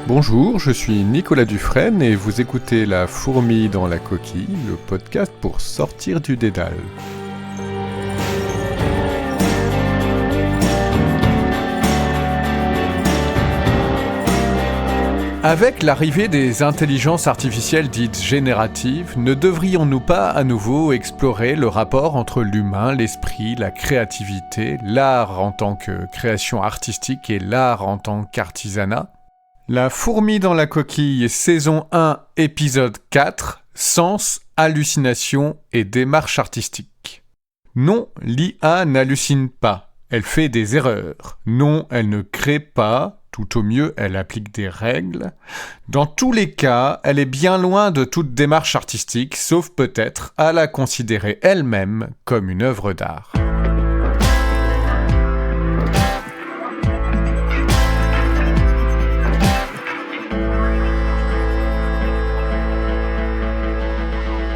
Bonjour, je suis Nicolas Dufresne et vous écoutez La fourmi dans la coquille, le podcast pour sortir du dédale. Avec l'arrivée des intelligences artificielles dites génératives, ne devrions-nous pas à nouveau explorer le rapport entre l'humain, l'esprit, la créativité, l'art en tant que création artistique et l'art en tant qu'artisanat ? La fourmi dans la coquille, saison 1, épisode 4, sens, hallucination et démarche artistique. Non, l'IA n'hallucine pas, elle fait des erreurs. Non, elle ne crée pas, tout au mieux, elle applique des règles. Dans tous les cas, elle est bien loin de toute démarche artistique, sauf peut-être à la considérer elle-même comme une œuvre d'art.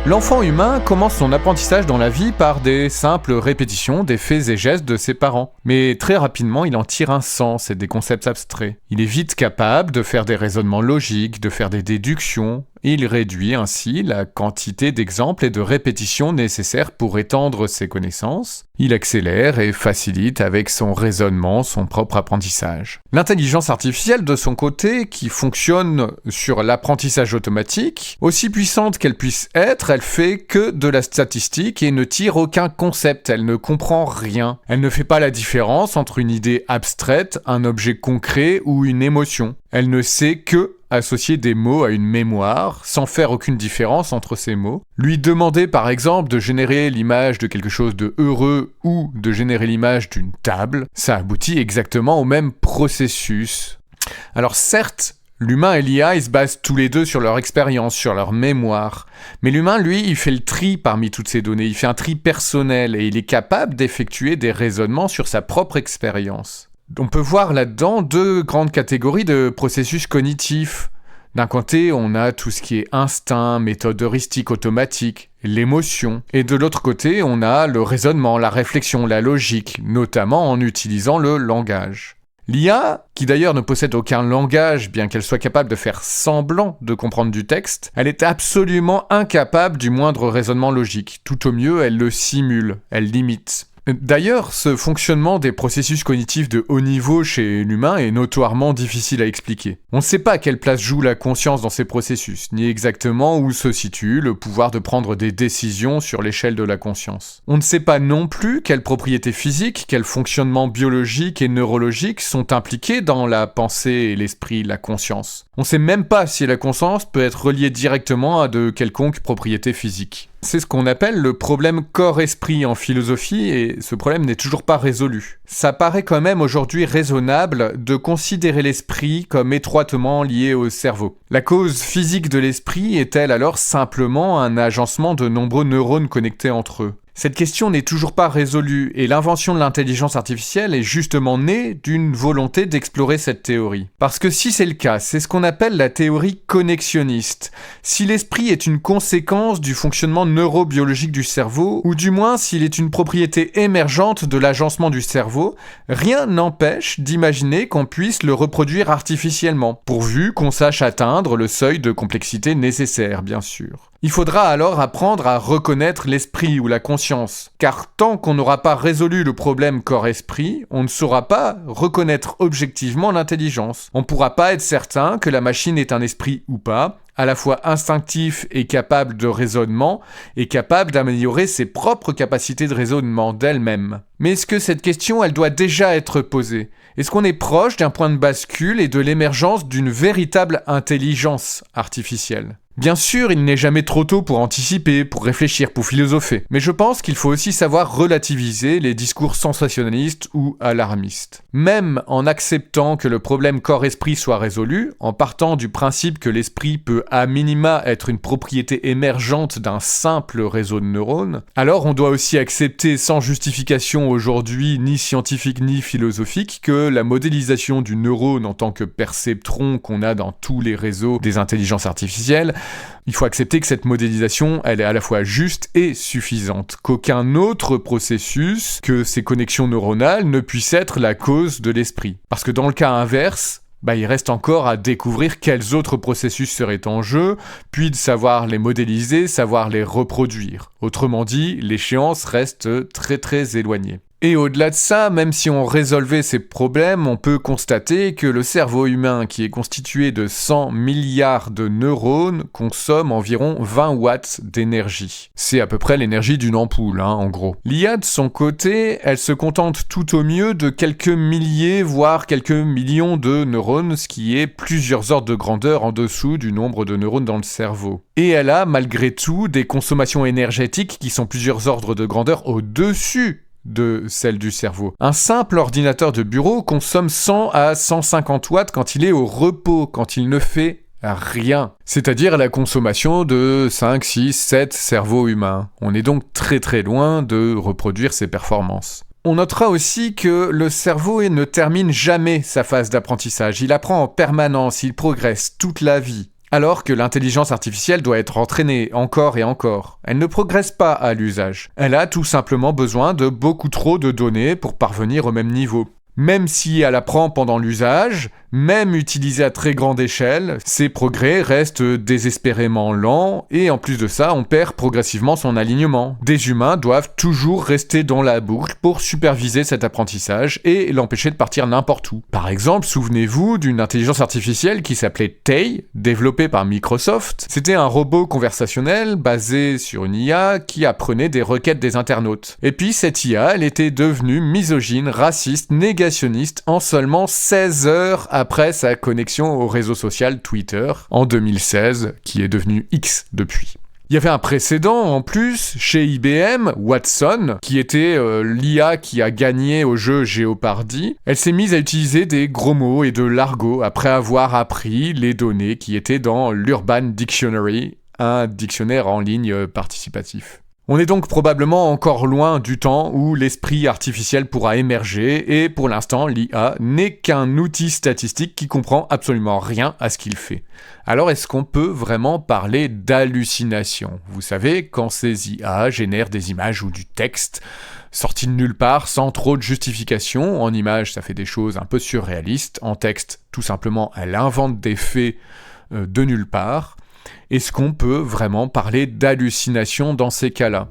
L'enfant humain commence son apprentissage dans la vie par des simples répétitions des faits et gestes de ses parents. Mais très rapidement, il en tire un sens et des concepts abstraits. Il est vite capable de faire des raisonnements logiques, de faire des déductions. Il réduit ainsi la quantité d'exemples et de répétitions nécessaires pour étendre ses connaissances. Il accélère et facilite avec son raisonnement son propre apprentissage. L'intelligence artificielle, de son côté, qui fonctionne sur l'apprentissage automatique, aussi puissante qu'elle puisse être, elle fait que de la statistique et ne tire aucun concept, elle ne comprend rien. Elle ne fait pas la différence entre une idée abstraite, un objet concret ou une émotion. Elle ne sait que associer des mots à une mémoire, sans faire aucune différence entre ces mots. Lui demander par exemple de générer l'image de quelque chose de heureux ou de générer l'image d'une table, ça aboutit exactement au même processus. Alors certes, l'humain et l'IA, ils se basent tous les deux sur leur expérience, sur leur mémoire. Mais l'humain, lui, il fait le tri parmi toutes ces données, il fait un tri personnel et il est capable d'effectuer des raisonnements sur sa propre expérience. On peut voir là-dedans deux grandes catégories de processus cognitifs. D'un côté, on a tout ce qui est instinct, méthode heuristique automatique, l'émotion. Et de l'autre côté, on a le raisonnement, la réflexion, la logique, notamment en utilisant le langage. L'IA, qui d'ailleurs ne possède aucun langage, bien qu'elle soit capable de faire semblant de comprendre du texte, elle est absolument incapable du moindre raisonnement logique. Tout au mieux, elle le simule, elle l'imite. D'ailleurs, ce fonctionnement des processus cognitifs de haut niveau chez l'humain est notoirement difficile à expliquer. On ne sait pas quelle place joue la conscience dans ces processus, ni exactement où se situe le pouvoir de prendre des décisions sur l'échelle de la conscience. On ne sait pas non plus quelles propriétés physiques, quels fonctionnements biologiques et neurologiques sont impliqués dans la pensée et l'esprit, la conscience. On ne sait même pas si la conscience peut être reliée directement à de quelconques propriétés physiques. C'est ce qu'on appelle le problème corps-esprit en philosophie et ce problème n'est toujours pas résolu. Ça paraît quand même aujourd'hui raisonnable de considérer l'esprit comme étroitement lié au cerveau. La cause physique de l'esprit est-elle alors simplement un agencement de nombreux neurones connectés entre eux ? Cette question n'est toujours pas résolue et l'invention de l'intelligence artificielle est justement née d'une volonté d'explorer cette théorie. Parce que si c'est le cas, c'est ce qu'on appelle la théorie connexionniste. Si l'esprit est une conséquence du fonctionnement neurobiologique du cerveau, ou du moins s'il est une propriété émergente de l'agencement du cerveau, rien n'empêche d'imaginer qu'on puisse le reproduire artificiellement, pourvu qu'on sache atteindre le seuil de complexité nécessaire, bien sûr. Il faudra alors apprendre à reconnaître l'esprit ou la conscience, car tant qu'on n'aura pas résolu le problème corps-esprit, on ne saura pas reconnaître objectivement l'intelligence. On ne pourra pas être certain que la machine est un esprit ou pas, à la fois instinctif et capable de raisonnement, et capable d'améliorer ses propres capacités de raisonnement d'elle-même. Mais est-ce que cette question, elle doit déjà être posée ? Est-ce qu'on est proche d'un point de bascule et de l'émergence d'une véritable intelligence artificielle ? Bien sûr, il n'est jamais trop tôt pour anticiper, pour réfléchir, pour philosopher. Mais je pense qu'il faut aussi savoir relativiser les discours sensationnalistes ou alarmistes. Même en acceptant que le problème corps-esprit soit résolu, en partant du principe que l'esprit peut à minima être une propriété émergente d'un simple réseau de neurones, alors on doit aussi accepter sans justification aujourd'hui ni scientifique ni philosophique que la modélisation du neurone en tant que perceptron qu'on a dans tous les réseaux des intelligences artificielles, il faut accepter que cette modélisation, elle est à la fois juste et suffisante, qu'aucun autre processus que ces connexions neuronales ne puisse être la cause de l'esprit. Parce que dans le cas inverse, il reste encore à découvrir quels autres processus seraient en jeu, puis de savoir les modéliser, savoir les reproduire. Autrement dit, l'échéance reste très très éloignée. Et au-delà de ça, même si on résolvait ces problèmes, on peut constater que le cerveau humain, qui est constitué de 100 milliards de neurones, consomme environ 20 watts d'énergie. C'est à peu près l'énergie d'une ampoule, en gros. L'IA, de son côté, elle se contente tout au mieux de quelques milliers, voire quelques millions de neurones, ce qui est plusieurs ordres de grandeur en dessous du nombre de neurones dans le cerveau. Et elle a, malgré tout, des consommations énergétiques qui sont plusieurs ordres de grandeur au-dessus de celle du cerveau. Un simple ordinateur de bureau consomme 100 à 150 watts quand il est au repos, quand il ne fait rien. C'est-à-dire la consommation de 5, 6, 7 cerveaux humains. On est donc très très loin de reproduire ces performances. On notera aussi que le cerveau ne termine jamais sa phase d'apprentissage. Il apprend en permanence, il progresse toute la vie. Alors que l'intelligence artificielle doit être entraînée encore et encore. Elle ne progresse pas à l'usage. Elle a tout simplement besoin de beaucoup trop de données pour parvenir au même niveau. Même si elle apprend pendant l'usage, même utilisée à très grande échelle, ses progrès restent désespérément lents et en plus de ça, on perd progressivement son alignement. Des humains doivent toujours rester dans la boucle pour superviser cet apprentissage et l'empêcher de partir n'importe où. Par exemple, souvenez-vous d'une intelligence artificielle qui s'appelait Tay, développée par Microsoft. C'était un robot conversationnel basé sur une IA qui apprenait des requêtes des internautes. Et puis cette IA, elle était devenue misogyne, raciste, négationniste en seulement 16 heures après sa connexion au réseau social Twitter en 2016, qui est devenu X depuis. Il y avait un précédent en plus chez IBM, Watson, qui était l'IA qui a gagné au jeu Jeopardy. Elle s'est mise à utiliser des gros mots et de l'argot après avoir appris les données qui étaient dans l'Urban Dictionary, un dictionnaire en ligne participatif. On est donc probablement encore loin du temps où l'esprit artificiel pourra émerger et pour l'instant l'IA n'est qu'un outil statistique qui comprend absolument rien à ce qu'il fait. Alors est-ce qu'on peut vraiment parler d'hallucination ? Vous savez, quand ces IA génèrent des images ou du texte sortis de nulle part sans trop de justification, en images ça fait des choses un peu surréalistes, en texte tout simplement elle invente des faits de nulle part. Est-ce qu'on peut vraiment parler d'hallucination dans ces cas-là ?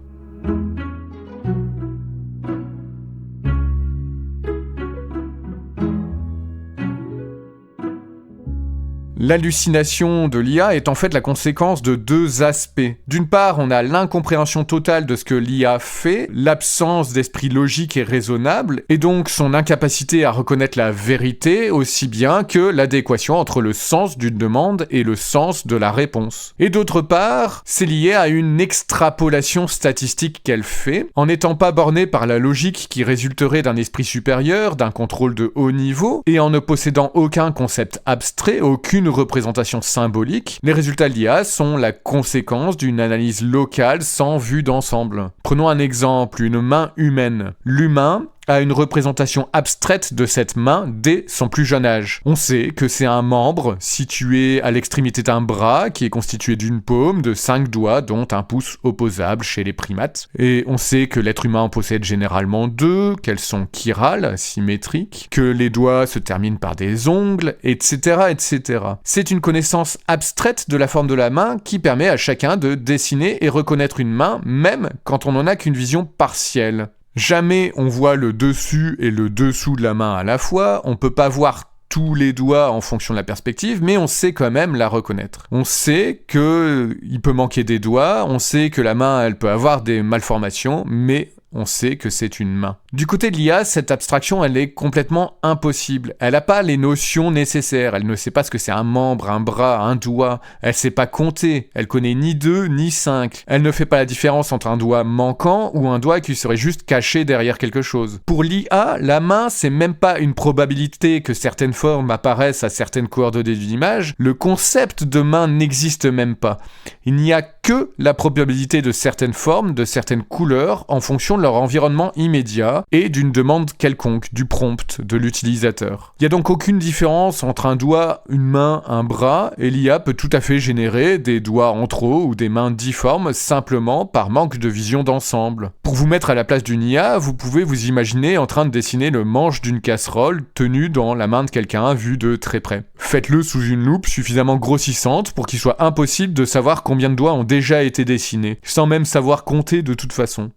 L'hallucination de l'IA est en fait la conséquence de deux aspects. D'une part, on a l'incompréhension totale de ce que l'IA fait, l'absence d'esprit logique et raisonnable, et donc son incapacité à reconnaître la vérité aussi bien que l'adéquation entre le sens d'une demande et le sens de la réponse. Et d'autre part, c'est lié à une extrapolation statistique qu'elle fait, en n'étant pas bornée par la logique qui résulterait d'un esprit supérieur, d'un contrôle de haut niveau, et en ne possédant aucun concept abstrait, aucune représentation symbolique, les résultats de l'IA sont la conséquence d'une analyse locale sans vue d'ensemble. Prenons un exemple, une main humaine. L'humain a une représentation abstraite de cette main dès son plus jeune âge. On sait que c'est un membre situé à l'extrémité d'un bras qui est constitué d'une paume, de 5 doigts, dont un pouce opposable chez les primates. Et on sait que l'être humain en possède généralement 2, qu'elles sont chirales, symétriques, que les doigts se terminent par des ongles, etc., etc. C'est une connaissance abstraite de la forme de la main qui permet à chacun de dessiner et reconnaître une main, même quand on n'en a qu'une vision partielle. Jamais on voit le dessus et le dessous de la main à la fois, on peut pas voir tous les doigts en fonction de la perspective, mais on sait quand même la reconnaître. On sait qu'il peut manquer des doigts, on sait que la main elle peut avoir des malformations, mais on sait que c'est une main. Du côté de l'IA, cette abstraction, elle est complètement impossible. Elle n'a pas les notions nécessaires. Elle ne sait pas ce que c'est un membre, un bras, un doigt. Elle sait pas compter. Elle connaît ni 2 ni 5. Elle ne fait pas la différence entre un doigt manquant ou un doigt qui serait juste caché derrière quelque chose. Pour l'IA, la main, c'est même pas une probabilité que certaines formes apparaissent à certaines coordonnées d'une image. Le concept de main n'existe même pas. Il n'y a que la probabilité de certaines formes, de certaines couleurs, en fonction de leur environnement immédiat, doigt et d'une demande quelconque, du prompt de l'utilisateur. Il n'y a donc aucune différence entre un doigt, une main, un bras, et l'IA peut tout à fait générer des doigts en trop ou des mains difformes simplement par manque de vision d'ensemble. Pour vous mettre à la place d'une IA, vous pouvez vous imaginer en train de dessiner le manche d'une casserole tenue dans la main de quelqu'un vu de très près. Faites-le sous une loupe suffisamment grossissante pour qu'il soit impossible de savoir combien de doigts ont déjà été dessinés, sans même savoir compter de toute façon.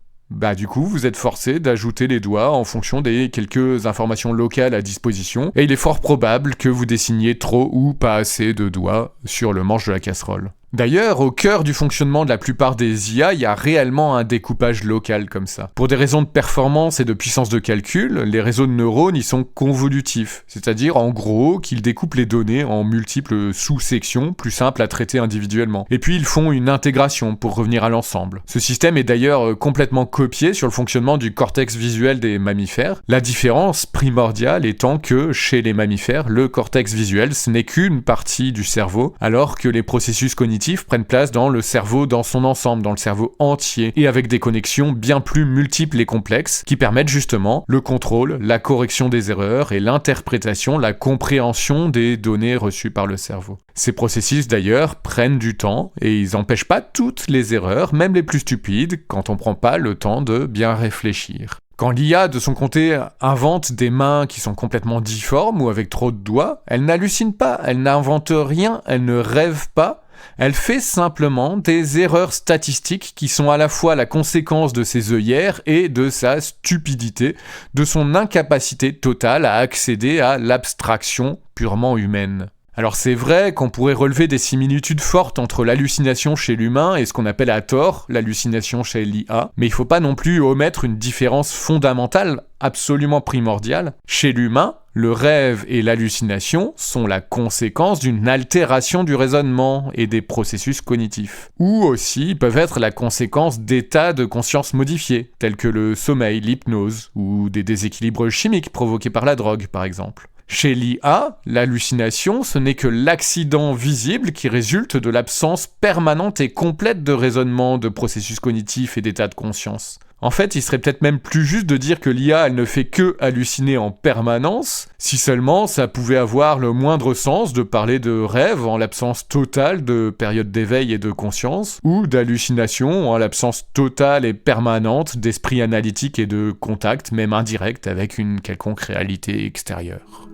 Du coup, vous êtes forcé d'ajouter les doigts en fonction des quelques informations locales à disposition, et il est fort probable que vous dessiniez trop ou pas assez de doigts sur le manche de la casserole. D'ailleurs, au cœur du fonctionnement de la plupart des IA, il y a réellement un découpage local comme ça. Pour des raisons de performance et de puissance de calcul, les réseaux de neurones y sont convolutifs, c'est-à-dire en gros qu'ils découpent les données en multiples sous-sections plus simples à traiter individuellement. Et puis ils font une intégration pour revenir à l'ensemble. Ce système est d'ailleurs complètement copié sur le fonctionnement du cortex visuel des mammifères, la différence primordiale étant que chez les mammifères, le cortex visuel ce n'est qu'une partie du cerveau, alors que les processus cognitifs prennent place dans le cerveau dans son ensemble, dans le cerveau entier, et avec des connexions bien plus multiples et complexes qui permettent justement le contrôle, la correction des erreurs et l'interprétation, la compréhension des données reçues par le cerveau. Ces processus d'ailleurs prennent du temps et ils n'empêchent pas toutes les erreurs, même les plus stupides, quand on prend pas le temps de bien réfléchir. Quand l'IA, de son côté, invente des mains qui sont complètement difformes ou avec trop de doigts, elle n'hallucine pas, elle n'invente rien, elle ne rêve pas, elle fait simplement des erreurs statistiques qui sont à la fois la conséquence de ses œillères et de sa stupidité, de son incapacité totale à accéder à l'abstraction purement humaine. Alors c'est vrai qu'on pourrait relever des similitudes fortes entre l'hallucination chez l'humain et ce qu'on appelle à tort l'hallucination chez l'IA, mais il faut pas non plus omettre une différence fondamentale, absolument primordiale. Chez l'humain, le rêve et l'hallucination sont la conséquence d'une altération du raisonnement et des processus cognitifs. Ou aussi peuvent être la conséquence d'états de conscience modifiés, tels que le sommeil, l'hypnose, ou des déséquilibres chimiques provoqués par la drogue par exemple. Chez l'IA, l'hallucination, ce n'est que l'accident visible qui résulte de l'absence permanente et complète de raisonnement, de processus cognitifs et d'état de conscience. En fait, il serait peut-être même plus juste de dire que l'IA, elle ne fait que halluciner en permanence, si seulement ça pouvait avoir le moindre sens de parler de rêve en l'absence totale de période d'éveil et de conscience, ou d'hallucination en l'absence totale et permanente d'esprit analytique et de contact, même indirect, avec une quelconque réalité extérieure.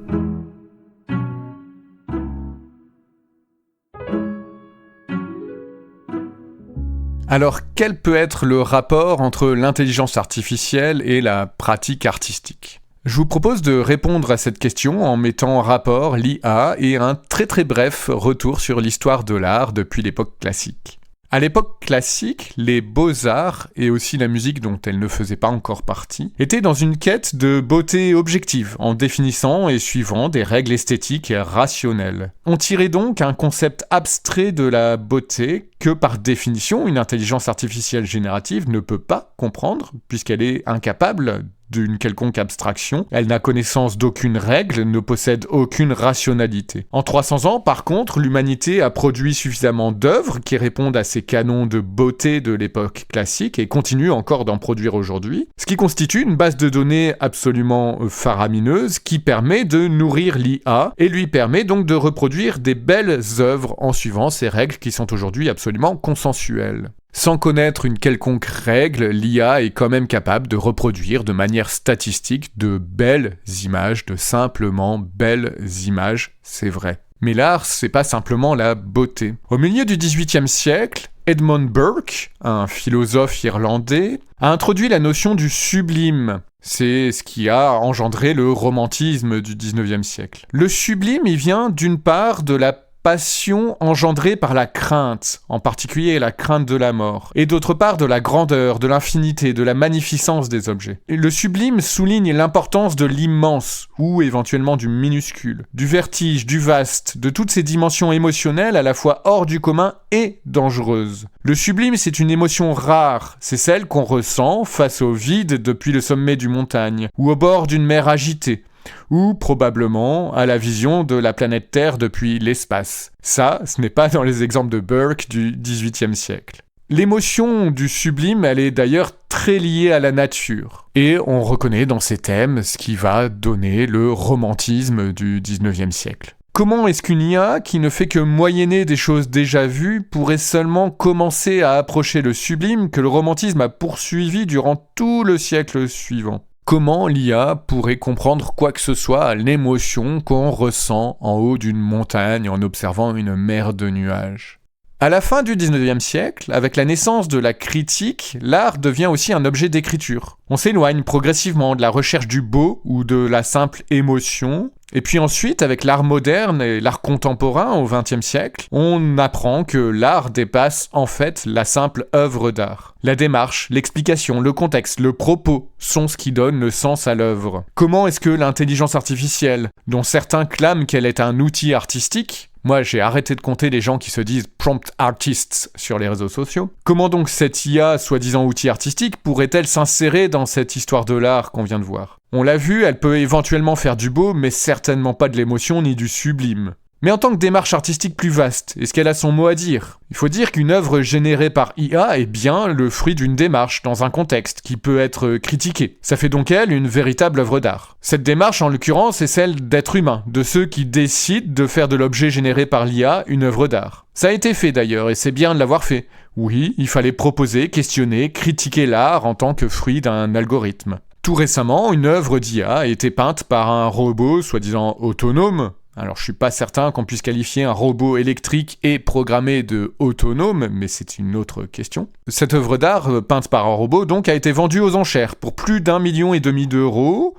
Alors, quel peut être le rapport entre l'intelligence artificielle et la pratique artistique ? Je vous propose de répondre à cette question en mettant en rapport l'IA et un très très bref retour sur l'histoire de l'art depuis l'époque classique. À l'époque classique, les beaux-arts, et aussi la musique dont elle ne faisait pas encore partie, étaient dans une quête de beauté objective, en définissant et suivant des règles esthétiques et rationnelles. On tirait donc un concept abstrait de la beauté que, par définition, une intelligence artificielle générative ne peut pas comprendre, puisqu'elle est incapable d'une quelconque abstraction, elle n'a connaissance d'aucune règle, ne possède aucune rationalité. En 300 ans, par contre, l'humanité a produit suffisamment d'œuvres qui répondent à ces canons de beauté de l'époque classique et continue encore d'en produire aujourd'hui, ce qui constitue une base de données absolument faramineuse qui permet de nourrir l'IA et lui permet donc de reproduire des belles œuvres en suivant ces règles qui sont aujourd'hui absolument consensuelles. Sans connaître une quelconque règle, l'IA est quand même capable de reproduire de manière statistique de belles images, de simplement belles images, c'est vrai. Mais l'art, c'est pas simplement la beauté. Au milieu du XVIIIe siècle, Edmund Burke, un philosophe irlandais, a introduit la notion du sublime. C'est ce qui a engendré le romantisme du XIXe siècle. Le sublime, il vient d'une part de la passion engendrée par la crainte, en particulier la crainte de la mort, et d'autre part de la grandeur, de l'infinité, de la magnificence des objets. Et le sublime souligne l'importance de l'immense, ou éventuellement du minuscule, du vertige, du vaste, de toutes ces dimensions émotionnelles à la fois hors du commun et dangereuses. Le sublime, c'est une émotion rare, c'est celle qu'on ressent face au vide depuis le sommet d'une montagne, ou au bord d'une mer agitée, ou probablement à la vision de la planète Terre depuis l'espace. Ça, ce n'est pas dans les exemples de Burke du XVIIIe siècle. L'émotion du sublime, elle est d'ailleurs très liée à la nature. Et on reconnaît dans ces thèmes ce qui va donner le romantisme du 19e siècle. Comment est-ce qu'une IA, qui ne fait que moyenner des choses déjà vues, pourrait seulement commencer à approcher le sublime que le romantisme a poursuivi durant tout le siècle suivant ? Comment l'IA pourrait comprendre quoi que ce soit à l'émotion qu'on ressent en haut d'une montagne en observant une mer de nuages ? À la fin du 19e siècle, avec la naissance de la critique, l'art devient aussi un objet d'écriture. On s'éloigne progressivement de la recherche du beau ou de la simple émotion. Et puis ensuite, avec l'art moderne et l'art contemporain au XXe siècle, on apprend que l'art dépasse en fait la simple œuvre d'art. La démarche, l'explication, le contexte, le propos sont ce qui donne le sens à l'œuvre. Comment est-ce que l'intelligence artificielle, dont certains clament qu'elle est un outil artistique, moi, j'ai arrêté de compter les gens qui se disent prompt artists sur les réseaux sociaux. Comment donc cette IA, soi-disant outil artistique, pourrait-elle s'insérer dans cette histoire de l'art qu'on vient de voir ? On l'a vu, elle peut éventuellement faire du beau, mais certainement pas de l'émotion ni du sublime. Mais en tant que démarche artistique plus vaste, est-ce qu'elle a son mot à dire ? Il faut dire qu'une œuvre générée par IA est bien le fruit d'une démarche dans un contexte qui peut être critiqué. Ça fait donc elle une véritable œuvre d'art. Cette démarche, en l'occurrence, est celle d'êtres humains, de ceux qui décident de faire de l'objet généré par l'IA une œuvre d'art. Ça a été fait d'ailleurs, et c'est bien de l'avoir fait. Oui, il fallait proposer, questionner, critiquer l'art en tant que fruit d'un algorithme. Tout récemment, une œuvre d'IA a été peinte par un robot soi-disant autonome. Alors je suis pas certain qu'on puisse qualifier un robot électrique et programmé de autonome, mais c'est une autre question. Cette œuvre d'art, peinte par un robot, donc, a été vendue aux enchères pour plus d'1,5 million d'euros.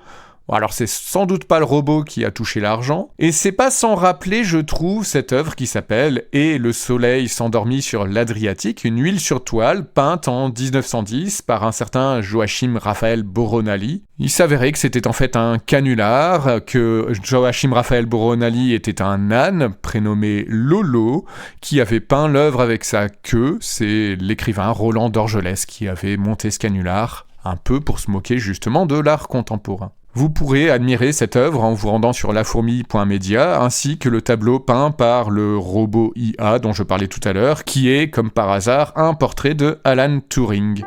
Alors c'est sans doute pas le robot qui a touché l'argent, et c'est pas sans rappeler, je trouve, cette œuvre qui s'appelle « Et le soleil s'endormit sur l'Adriatique », une huile sur toile peinte en 1910 par un certain Joachim Raphael Boronali. Il s'avérait que c'était en fait un canular, que Joachim Raphael Boronali était un âne prénommé Lolo, qui avait peint l'œuvre avec sa queue. C'est l'écrivain Roland Dorgelès qui avait monté ce canular, un peu pour se moquer justement de l'art contemporain. Vous pourrez admirer cette œuvre en vous rendant sur lafourmi.media, ainsi que le tableau peint par le robot IA dont je parlais tout à l'heure, qui est, comme par hasard, un portrait de Alan Turing.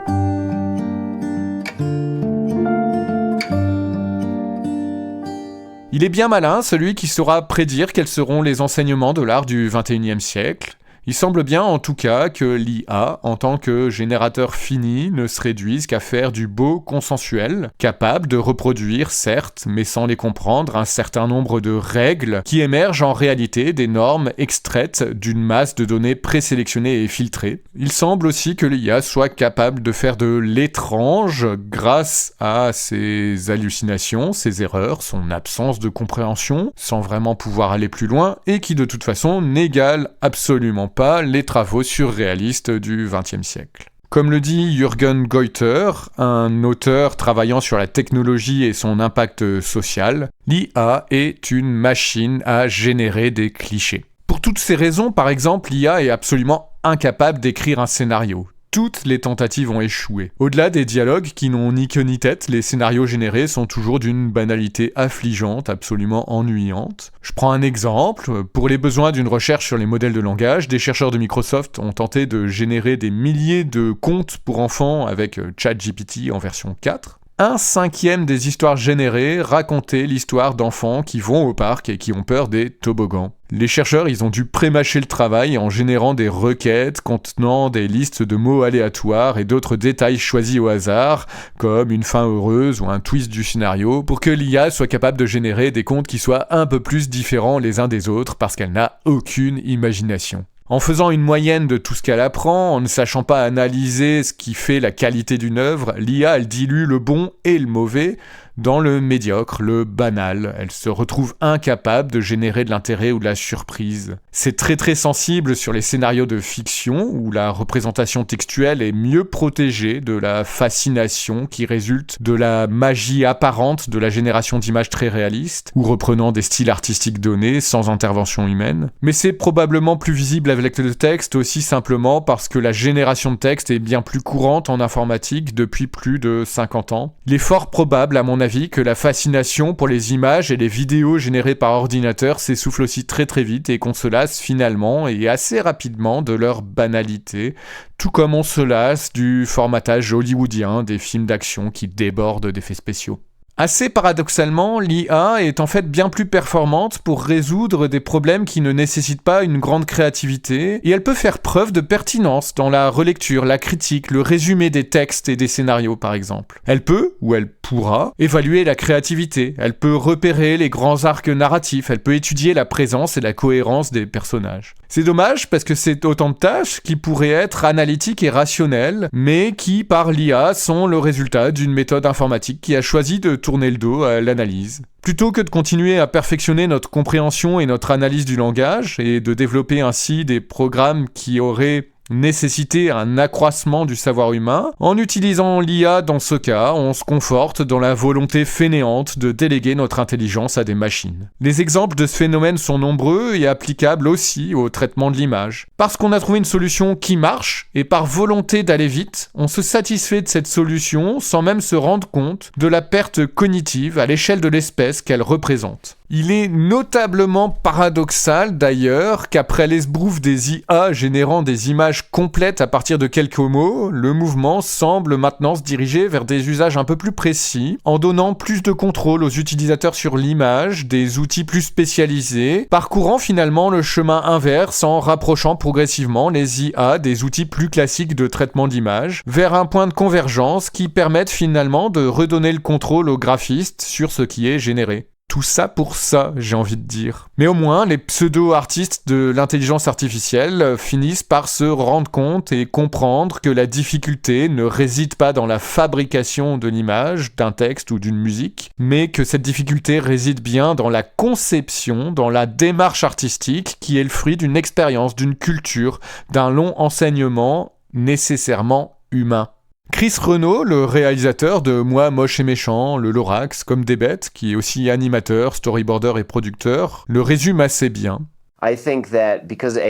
Il est bien malin, celui qui saura prédire quels seront les enseignements de l'art du XXIe siècle. Il semble bien en tout cas que l'IA, en tant que générateur fini, ne se réduise qu'à faire du beau consensuel, capable de reproduire, certes, mais sans les comprendre, un certain nombre de règles qui émergent en réalité des normes extraites d'une masse de données présélectionnées et filtrées. Il semble aussi que l'IA soit capable de faire de l'étrange grâce à ses hallucinations, ses erreurs, son absence de compréhension, sans vraiment pouvoir aller plus loin, et qui de toute façon n'égale absolument pas les travaux surréalistes du XXe siècle. Comme le dit Jürgen Goether, un auteur travaillant sur la technologie et son impact social, l'IA est une machine à générer des clichés. Pour toutes ces raisons, par exemple, l'IA est absolument incapable d'écrire un scénario. Toutes les tentatives ont échoué. Au-delà des dialogues qui n'ont ni queue ni tête, les scénarios générés sont toujours d'une banalité affligeante, absolument ennuyante. Je prends un exemple. Pour les besoins d'une recherche sur les modèles de langage, des chercheurs de Microsoft ont tenté de générer des milliers de contes pour enfants avec ChatGPT en version 4. 1/5 des histoires générées racontaient l'histoire d'enfants qui vont au parc et qui ont peur des toboggans. Les chercheurs, ils ont dû prémâcher le travail en générant des requêtes contenant des listes de mots aléatoires et d'autres détails choisis au hasard, comme une fin heureuse ou un twist du scénario, pour que l'IA soit capable de générer des contes qui soient un peu plus différents les uns des autres parce qu'elle n'a aucune imagination. En faisant une moyenne de tout ce qu'elle apprend, en ne sachant pas analyser ce qui fait la qualité d'une œuvre, l'IA, elle dilue le bon et le mauvais dans le médiocre, le banal. Elle se retrouve incapable de générer de l'intérêt ou de la surprise. C'est très très sensible sur les scénarios de fiction, où la représentation textuelle est mieux protégée de la fascination qui résulte de la magie apparente de la génération d'images très réalistes, ou reprenant des styles artistiques donnés sans intervention humaine. Mais c'est probablement plus visible avec le texte aussi simplement parce que la génération de texte est bien plus courante en informatique depuis plus de 50 ans. Il est fort probable, à mon avis, que la fascination pour les images et les vidéos générées par ordinateur s'essouffle aussi très très vite et qu'on se lasse finalement et assez rapidement de leur banalité, tout comme on se lasse du formatage hollywoodien des films d'action qui débordent d'effets spéciaux. Assez paradoxalement, l'IA est en fait bien plus performante pour résoudre des problèmes qui ne nécessitent pas une grande créativité, et elle peut faire preuve de pertinence dans la relecture, la critique, le résumé des textes et des scénarios par exemple. Elle peut, ou elle pourra, évaluer la créativité, elle peut repérer les grands arcs narratifs, elle peut étudier la présence et la cohérence des personnages. C'est dommage parce que c'est autant de tâches qui pourraient être analytiques et rationnelles, mais qui, par l'IA, sont le résultat d'une méthode informatique qui a choisi de tourner le dos à l'analyse. Plutôt que de continuer à perfectionner notre compréhension et notre analyse du langage, et de développer ainsi des programmes qui auraient nécessité un accroissement du savoir humain, en utilisant l'IA dans ce cas, on se conforte dans la volonté fainéante de déléguer notre intelligence à des machines. Les exemples de ce phénomène sont nombreux et applicables aussi au traitement de l'image. Parce qu'on a trouvé une solution qui marche, et par volonté d'aller vite, on se satisfait de cette solution sans même se rendre compte de la perte cognitive à l'échelle de l'espèce qu'elle représente. Il est notablement paradoxal d'ailleurs qu'après l'esbrouf des IA générant des images complètes à partir de quelques mots, le mouvement semble maintenant se diriger vers des usages un peu plus précis, en donnant plus de contrôle aux utilisateurs sur l'image, des outils plus spécialisés, parcourant finalement le chemin inverse en rapprochant progressivement les IA des outils plus classiques de traitement d'image, vers un point de convergence qui permette finalement de redonner le contrôle aux graphistes sur ce qui est généré. Tout ça pour ça, j'ai envie de dire. Mais au moins, les pseudo-artistes de l'intelligence artificielle finissent par se rendre compte et comprendre que la difficulté ne réside pas dans la fabrication de l'image, d'un texte ou d'une musique, mais que cette difficulté réside bien dans la conception, dans la démarche artistique qui est le fruit d'une expérience, d'une culture, d'un long enseignement nécessairement humain. Chris Renaud, le réalisateur de Moi, Moche et Méchant, Le Lorax, Comme des bêtes, qui est aussi animateur, storyboarder et producteur, le résume assez bien.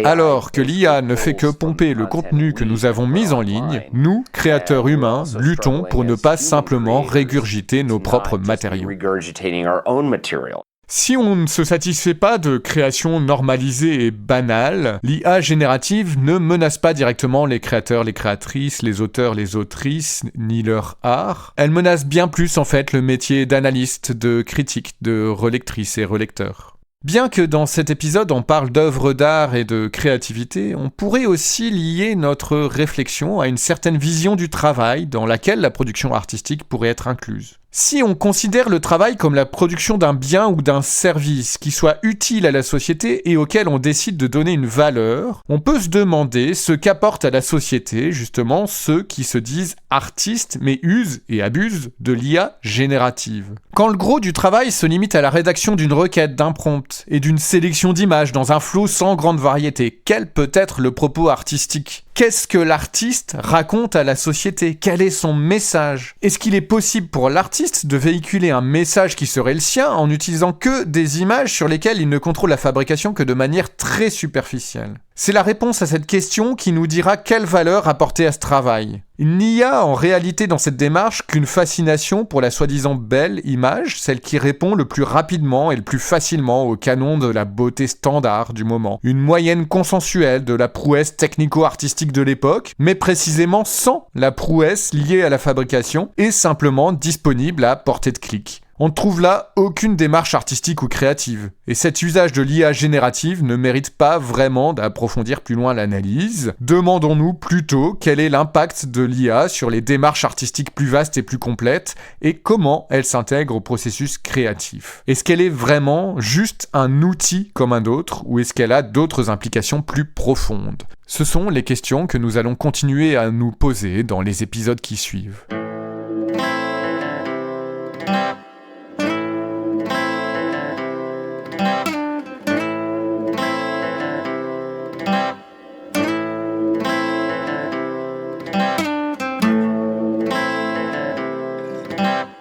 Alors que l'IA ne fait que pomper le contenu que nous avons mis en ligne, nous, créateurs humains, luttons pour ne pas simplement régurgiter nos propres matériaux. Si on ne se satisfait pas de créations normalisées et banales, l'IA générative ne menace pas directement les créateurs, les créatrices, les auteurs, les autrices, ni leur art. Elle menace bien plus en fait le métier d'analyste, de critique, de relectrice et relecteur. Bien que dans cet épisode on parle d'œuvres d'art et de créativité, on pourrait aussi lier notre réflexion à une certaine vision du travail dans laquelle la production artistique pourrait être incluse. Si on considère le travail comme la production d'un bien ou d'un service qui soit utile à la société et auquel on décide de donner une valeur, on peut se demander ce qu'apportent à la société justement ceux qui se disent artistes mais usent et abusent de l'IA générative. Quand le gros du travail se limite à la rédaction d'une requête, d'un prompt et d'une sélection d'images dans un flot sans grande variété, quel peut être le propos artistique ? Qu'est-ce que l'artiste raconte à la société ? Quel est son message ? Est-ce qu'il est possible pour l'artiste de véhiculer un message qui serait le sien en n'utilisant que des images sur lesquelles il ne contrôle la fabrication que de manière très superficielle ? C'est la réponse à cette question qui nous dira quelle valeur apporter à ce travail. Il n'y a en réalité dans cette démarche qu'une fascination pour la soi-disant belle image, celle qui répond le plus rapidement et le plus facilement au canon de la beauté standard du moment. Une moyenne consensuelle de la prouesse technico-artistique de l'époque, mais précisément sans la prouesse liée à la fabrication et simplement disponible à portée de clic. On ne trouve là aucune démarche artistique ou créative. Et cet usage de l'IA générative ne mérite pas vraiment d'approfondir plus loin l'analyse. Demandons-nous plutôt quel est l'impact de l'IA sur les démarches artistiques plus vastes et plus complètes et comment elle s'intègre au processus créatif. Est-ce qu'elle est vraiment juste un outil comme un autre ou est-ce qu'elle a d'autres implications plus profondes ? Ce sont les questions que nous allons continuer à nous poser dans les épisodes qui suivent.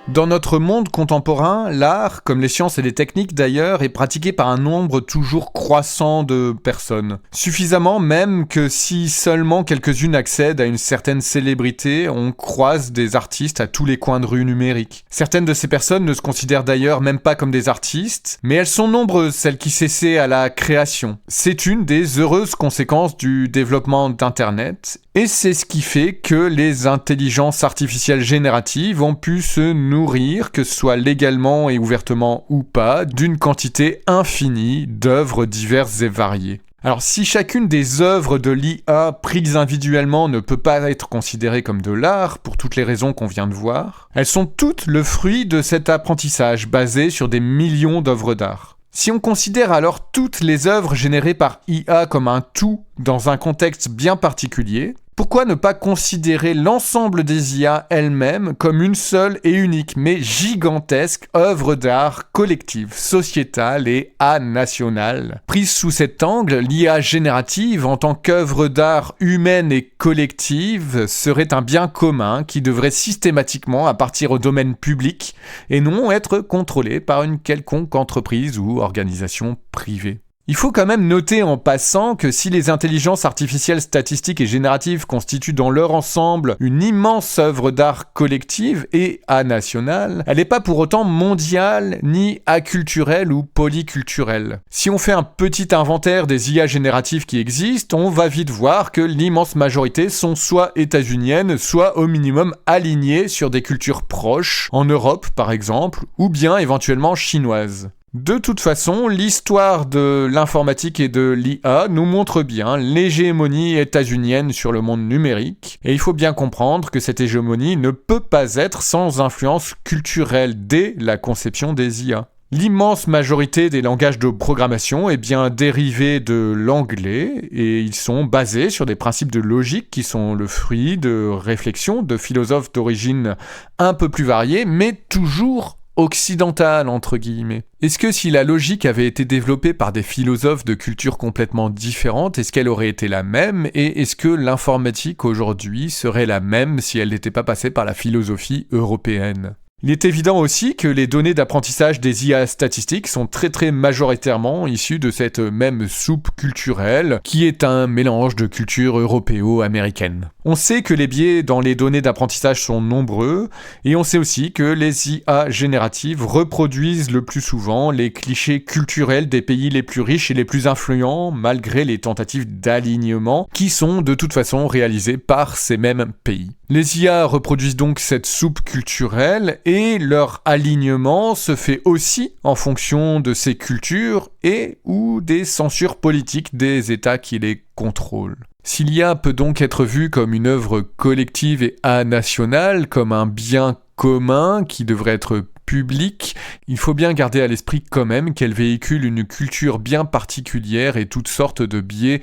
Dans notre monde contemporain, l'art, comme les sciences et les techniques d'ailleurs, est pratiqué par un nombre toujours croissant de personnes. Suffisamment même que si seulement quelques-unes accèdent à une certaine célébrité, on croise des artistes à tous les coins de rue numériques. Certaines de ces personnes ne se considèrent d'ailleurs même pas comme des artistes, mais elles sont nombreuses, celles qui s'essaient à la création. C'est une des heureuses conséquences du développement d'Internet, et c'est ce qui fait que les intelligences artificielles génératives ont pu se nourrir, que ce soit légalement et ouvertement ou pas, d'une quantité infinie d'œuvres diverses et variées. Alors si chacune des œuvres de l'IA prises individuellement ne peut pas être considérée comme de l'art, pour toutes les raisons qu'on vient de voir, elles sont toutes le fruit de cet apprentissage basé sur des millions d'œuvres d'art. Si on considère alors toutes les œuvres générées par IA comme un tout dans un contexte bien particulier, pourquoi ne pas considérer l'ensemble des IA elles-mêmes comme une seule et unique, mais gigantesque œuvre d'art collective, sociétale et nationale? Prise sous cet angle, l'IA générative, en tant qu'œuvre d'art humaine et collective, serait un bien commun qui devrait systématiquement appartenir au domaine public et non être contrôlé par une quelconque entreprise ou organisation privée. Il faut quand même noter en passant que si les intelligences artificielles statistiques et génératives constituent dans leur ensemble une immense œuvre d'art collective et nationale, elle n'est pas pour autant mondiale, ni aculturelle ou polyculturelle. Si on fait un petit inventaire des IA génératives qui existent, on va vite voir que l'immense majorité sont soit états-uniennes, soit au minimum alignées sur des cultures proches, en Europe par exemple, ou bien éventuellement chinoises. De toute façon, l'histoire de l'informatique et de l'IA nous montre bien l'hégémonie états-unienne sur le monde numérique, et il faut bien comprendre que cette hégémonie ne peut pas être sans influence culturelle dès la conception des IA. L'immense majorité des langages de programmation est bien dérivée de l'anglais, et ils sont basés sur des principes de logique qui sont le fruit de réflexions de philosophes d'origine un peu plus variée, mais toujours occidentale, entre guillemets. Est-ce que si la logique avait été développée par des philosophes de cultures complètement différentes, est-ce qu'elle aurait été la même? Et est-ce que l'informatique aujourd'hui serait la même si elle n'était pas passée par la philosophie européenne? Il est évident aussi que les données d'apprentissage des IA statistiques sont très majoritairement issues de cette même soupe culturelle, qui est un mélange de culture européo-américaine. On sait que les biais dans les données d'apprentissage sont nombreux, et on sait aussi que les IA génératives reproduisent le plus souvent les clichés culturels des pays les plus riches et les plus influents, malgré les tentatives d'alignement, qui sont de toute façon réalisées par ces mêmes pays. Les IA reproduisent donc cette soupe culturelle, et leur alignement se fait aussi en fonction de ces cultures et ou des censures politiques des États qui les contrôlent. Si l'IA peut donc être vue comme une œuvre collective et nationale, comme un bien commun qui devrait être public, il faut bien garder à l'esprit quand même qu'elle véhicule une culture bien particulière et toutes sortes de biais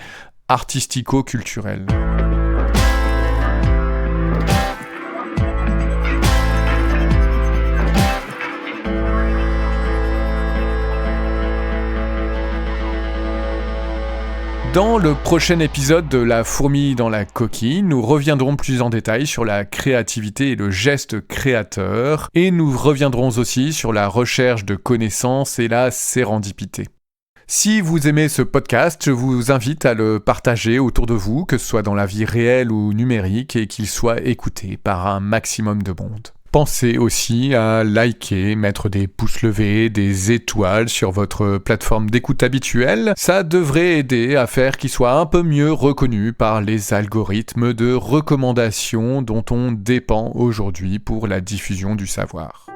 artistico-culturels. Dans le prochain épisode de La fourmi dans la coquille, nous reviendrons plus en détail sur la créativité et le geste créateur, et nous reviendrons aussi sur la recherche de connaissances et la sérendipité. Si vous aimez ce podcast, je vous invite à le partager autour de vous, que ce soit dans la vie réelle ou numérique, et qu'il soit écouté par un maximum de monde. Pensez aussi à liker, mettre des pouces levés, des étoiles sur votre plateforme d'écoute habituelle. Ça devrait aider à faire qu'il soit un peu mieux reconnu par les algorithmes de recommandation dont on dépend aujourd'hui pour la diffusion du savoir.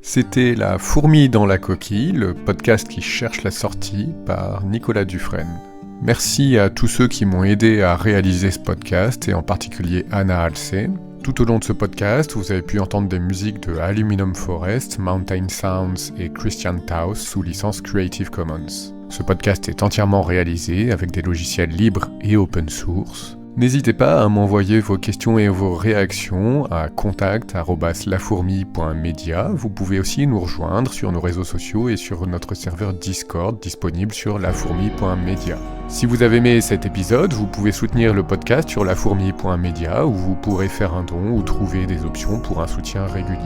C'était La fourmi dans la coquille, le podcast qui cherche la sortie par Nicolas Dufresne. Merci à tous ceux qui m'ont aidé à réaliser ce podcast, et en particulier Anna Halsey. Tout au long de ce podcast, vous avez pu entendre des musiques de Aluminum Forest, Mountain Sounds et Christian Taus sous licence Creative Commons. Ce podcast est entièrement réalisé avec des logiciels libres et open source. N'hésitez pas à m'envoyer vos questions et vos réactions à contact@lafourmi.media. Vous pouvez aussi nous rejoindre sur nos réseaux sociaux et sur notre serveur Discord disponible sur lafourmi.media. Si vous avez aimé cet épisode, vous pouvez soutenir le podcast sur lafourmi.media où vous pourrez faire un don ou trouver des options pour un soutien régulier.